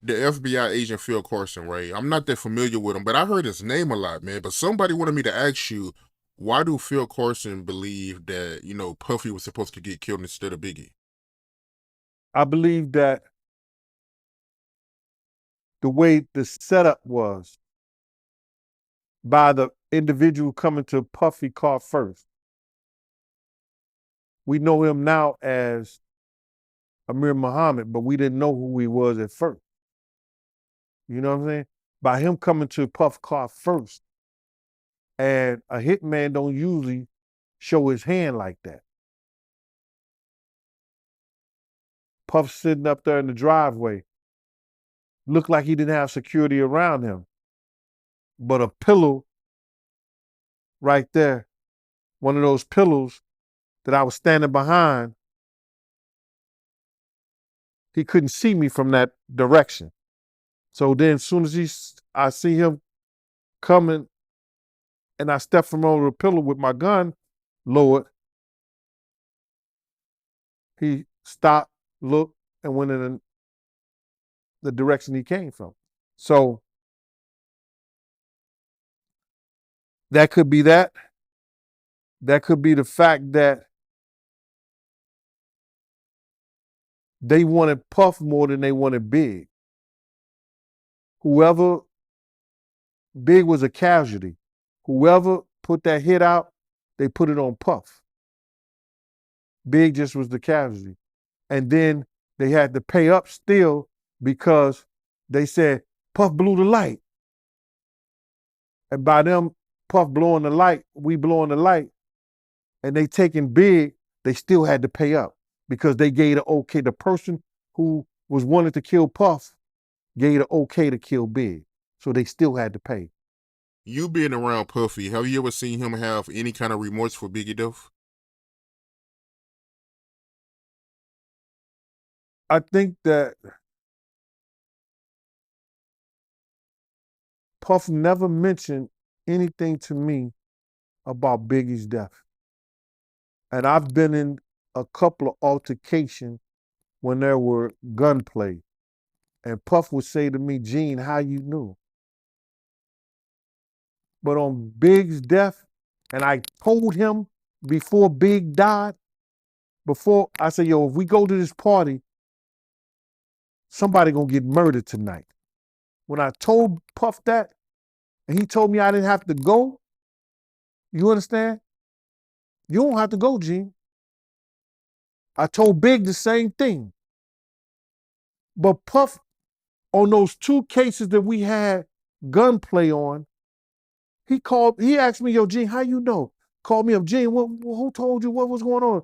the FBI agent Phil Carson, right? I'm not that familiar with him, but I heard his name a lot, man. But somebody wanted me to ask you, why do Phil Carson believe that, Puffy was supposed to get killed instead of Biggie? I believe that the way the setup was by the individual coming to Puffy car first. We know him now as Amir Muhammad, but we didn't know who he was at first. You know what I'm saying? By him coming to Puff car first, and a hitman don't usually show his hand like that. Puff sitting up there in the driveway, looked like he didn't have security around him, but a pillow right there, one of those pillows that I was standing behind, he couldn't see me from that direction. So then as soon as I see him coming and I step from over the pillow with my gun lowered, he stopped, looked, and went in the direction he came from. So that could be that. That could be the fact that they wanted Puff more than they wanted Big. Whoever, Big was a casualty. Whoever put that hit out, they put it on Puff. Big just was the casualty. And then they had to pay up still because they said Puff blew the light. And by them, Puff blowing the light, we blowing the light, and they taking Big, they still had to pay up because they gave the okay. The person who was wanting to kill Puff gave the okay to kill Big. So they still had to pay. You being around Puffy, have you ever seen him have any kind of remorse for Biggie death? I think that Puff never mentioned anything to me about Biggie's death. And I've been in a couple of altercations when there were gunplay. And Puff would say to me, Gene, how you knew? But on Big's death, and I told him before Big died, before I said, yo, if we go to this party, somebody gonna get murdered tonight. When I told Puff that, and he told me I didn't have to go, you understand? You don't have to go, Gene. I told Big the same thing. But Puff, on those two cases that we had gunplay on, he asked me, yo, Gene, how you know? Called me up, Gene, who told you what was going on?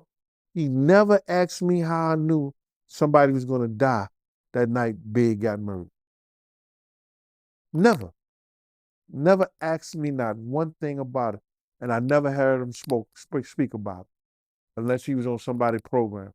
He never asked me how I knew somebody was gonna die that night Big got murdered. Never. Never asked me not one thing about it. And I never heard him speak about it unless he was on somebody's program.